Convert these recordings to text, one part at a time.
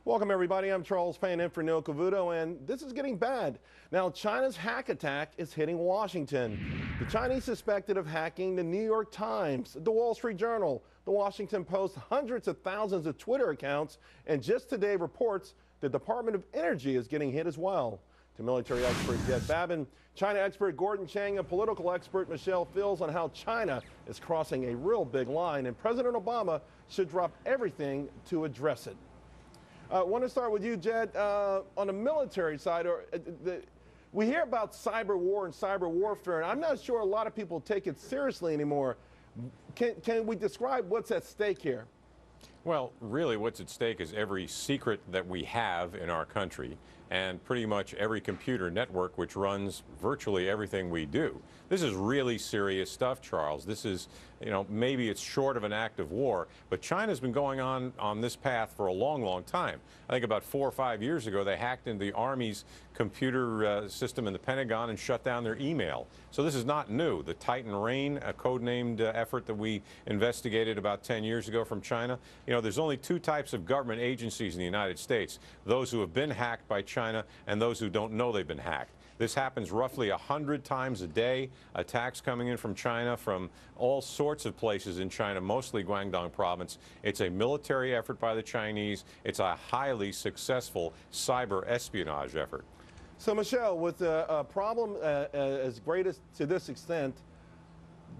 Welcome, everybody. I'm Charles Payne in for Cavuto, and this is getting bad. Now, China's hack attack is hitting Washington. The Chinese suspected of hacking the New York Times, the Wall Street Journal, the Washington Post, hundreds of thousands of Twitter accounts, and just today reports the Department of Energy is getting hit as well. To military expert Jed Babin, China expert Gordon Chang, and political expert Michelle Fields on how China is crossing a real big line, and President Obama should drop everything to address it. I want to start with you, Jed. On the military side, we hear about cyber war and cyber warfare, and I'm not sure a lot of people take it seriously anymore. Can we describe what's at stake here? Well, really what's at stake is every secret that we have in our country and pretty much every computer network which runs virtually everything we do. This is really serious stuff, Charles. This is, maybe it's short of an act of war, but China's been going on this path for a long, long time. I think about 4 or 5 years ago, they hacked into the Army's computer system in the Pentagon and shut down their email. So this is not new. The Titan Rain, a codenamed effort that we investigated about 10 years ago from China, there's only two types of government agencies in the United States, those who have been hacked by China and those who don't know they've been hacked. This happens roughly 100 times a day, attacks coming in from China from all sorts of places in China, mostly Guangdong province. It's a military effort by the Chinese. It's a highly successful cyber espionage effort. So, Michelle, with a problem as great as to this extent,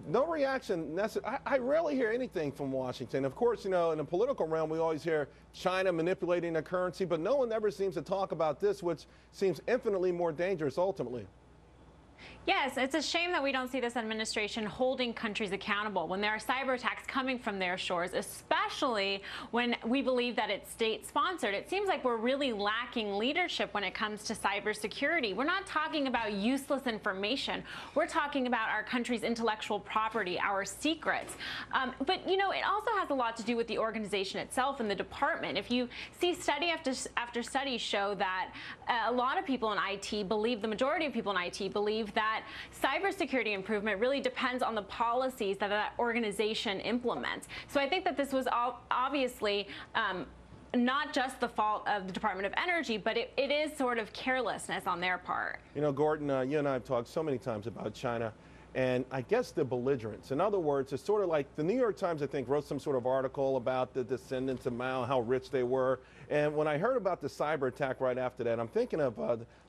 no reaction necessary. I rarely hear anything from Washington. Of course, in the political realm, we always hear China manipulating the currency, but no one ever seems to talk about this, which seems infinitely more dangerous ultimately. Yes, it's a shame that we don't see this administration holding countries accountable when there are cyber attacks coming from their shores, especially when we believe that it's state-sponsored. It seems like we're really lacking leadership when it comes to cybersecurity. We're not talking about useless information. We're talking about our country's intellectual property, our secrets. But, it also has a lot to do with the organization itself and the department. If you see study after study show that a lot of people in IT believe, the majority of people in IT believe that cybersecurity improvement really depends on the policies that that organization implements. So I think that this was obviously not just the fault of the Department of Energy, but it is sort of carelessness on their part. Gordon, you and I have talked so many times about China, and I guess the belligerence. In other words, it's sort of like the New York Times, I think, wrote some sort of article about the descendants of Mao, how rich they were. And when I heard about the cyber attack right after that, I'm thinking of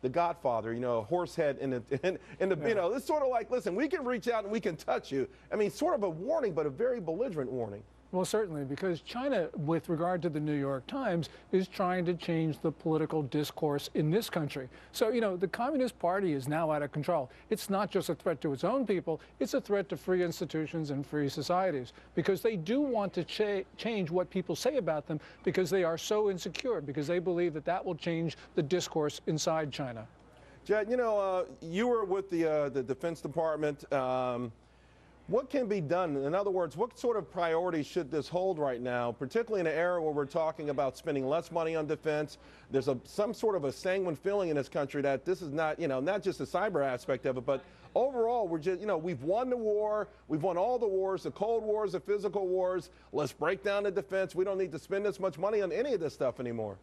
The Godfather, Horsehead in the, Yeah. It's sort of like, listen, we can reach out and we can touch you. I mean, sort of a warning, but a very belligerent warning. Well, certainly, because China, with regard to the New York Times, is trying to change the political discourse in this country. So, the Communist Party is now out of control. It's not just a threat to its own people, it's a threat to free institutions and free societies, because they do want to change what people say about them because they are so insecure, because they believe that that will change the discourse inside China. Jed, you were with the Defense Department. What can be done? In other words, what sort of priorities should this hold right now, particularly in an era where we're talking about spending less money on defense? There's some sort of a sanguine feeling in this country that this is not, not just the cyber aspect of it, but overall, we're just, we've won the war. We've won all the wars, the Cold Wars, the physical wars. Let's break down the defense. We don't need to spend this much money on any of this stuff anymore.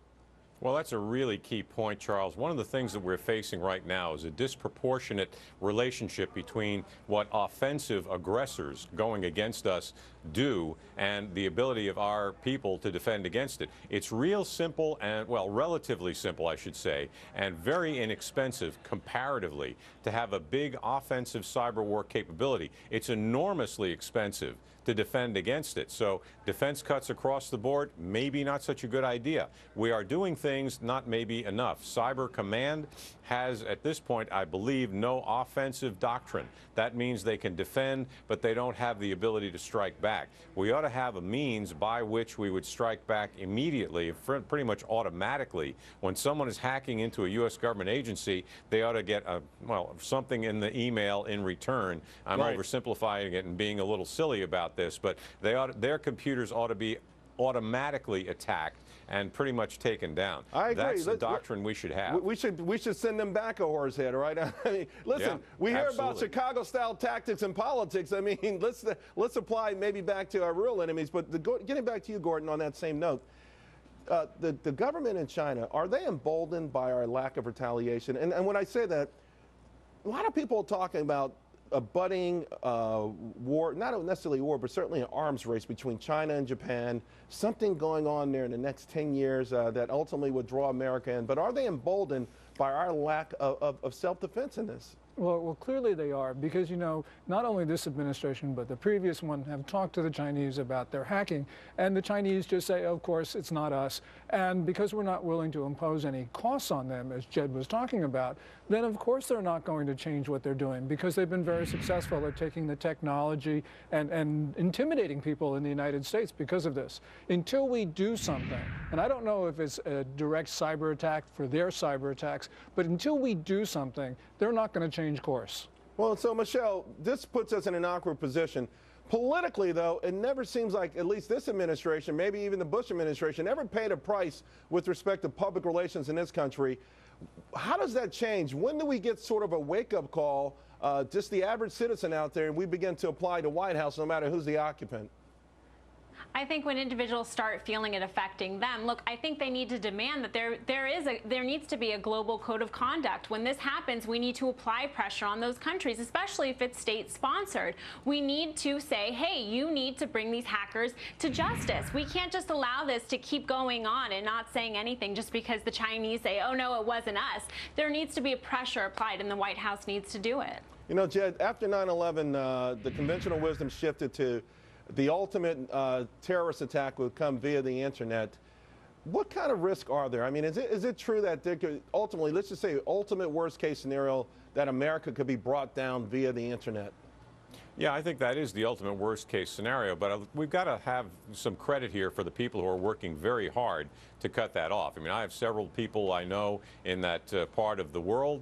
Well, that's a really key point, Charles. One of the things that we're facing right now is a disproportionate relationship between what offensive aggressors going against us do and the ability of our people to defend against it. It's real simple and, well, relatively simple, I should say, and very inexpensive comparatively to have a big offensive cyber war capability. It's enormously expensive to defend against it. So defense cuts across the board, maybe not such a good idea. We are doing things, not maybe enough. Cyber Command has, at this point, I believe, no offensive doctrine. That means they can defend, but they don't have the ability to strike back. We ought to have a means by which we would strike back immediately, pretty much automatically. When someone is hacking into a U.S. government agency, they ought to get something in the email in return. I'm oversimplifying it and being a little silly about this, but their computers ought to be automatically attacked and pretty much taken down. I agree. That's the doctrine we should have. We should send them back a horse head, right? I mean, listen, yeah, we hear absolutely. about Chicago-style tactics and politics. I mean, let's apply maybe back to our real enemies. But getting back to you, Gordon, on that same note, the government in China, are they emboldened by our lack of retaliation? And when I say that, a lot of people are talking about a budding war, not necessarily war, but certainly an arms race between China and Japan, something going on there in the next 10 years that ultimately would draw America in. But are they emboldened by our lack of self-defense in this? Well, clearly they are, because, you know, not only this administration, but the previous one have talked to the Chinese about their hacking, and the Chinese just say, of course, it's not us. And because we're not willing to impose any costs on them, as Jed was talking about, then of course they're not going to change what they're doing, because they've been very successful at taking the technology and intimidating people in the United States because of this. Until we do something, and I don't know if it's a direct cyber attack for their cyber attacks, but until we do something, they're not going to change course. Well, so Michelle, this puts us in an awkward position. Politically, though, it never seems like at least this administration, maybe even the Bush administration, ever paid a price with respect to public relations in this country. How does that change? When do we get sort of a wake-up call, just the average citizen out there, and we begin to apply to White House no matter who's the occupant? I think when individuals start feeling it affecting them, look, I think they need to demand that there needs to be a global code of conduct. When this happens, we need to apply pressure on those countries, especially if it's state-sponsored. We need to say, hey, you need to bring these hackers to justice. We can't just allow this to keep going on and not saying anything just because the Chinese say, oh, no, it wasn't us. There needs to be a pressure applied, and the White House needs to do it. You know, Jed, after 9/11, the conventional wisdom shifted to the ultimate terrorist attack would come via the internet. What kind of risk are there? I mean, is it true that there could ultimately, let's just say, ultimate worst case scenario, that America could be brought down via the internet? Yeah, I think that is the ultimate worst case scenario, but we've got to have some credit here for the people who are working very hard to cut that off. I mean, I have several people I know in that part of the world,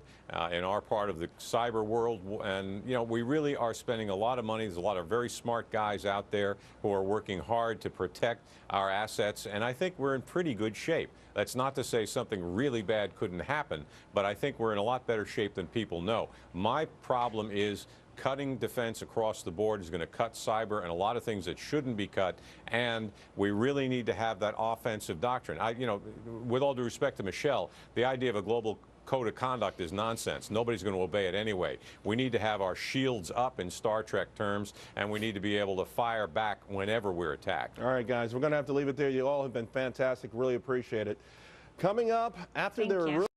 in our part of the cyber world, and, you know, we really are spending a lot of money. There's a lot of very smart guys out there who are working hard to protect our assets, and I think we're in pretty good shape. That's not to say something really bad couldn't happen, but I think we're in a lot better shape than people know. My problem is cutting defense across the board is going to cut cyber and a lot of things that shouldn't be cut, and we really need to have that offensive doctrine. You know, with all due respect to Michelle, the idea of a global code of conduct is nonsense. Nobody's going to obey it anyway. We need to have our shields up in Star Trek terms, and we need to be able to fire back whenever we're attacked. All right, guys, we're going to have to leave it there. You all have been fantastic. Really appreciate it. Coming up after Thank you.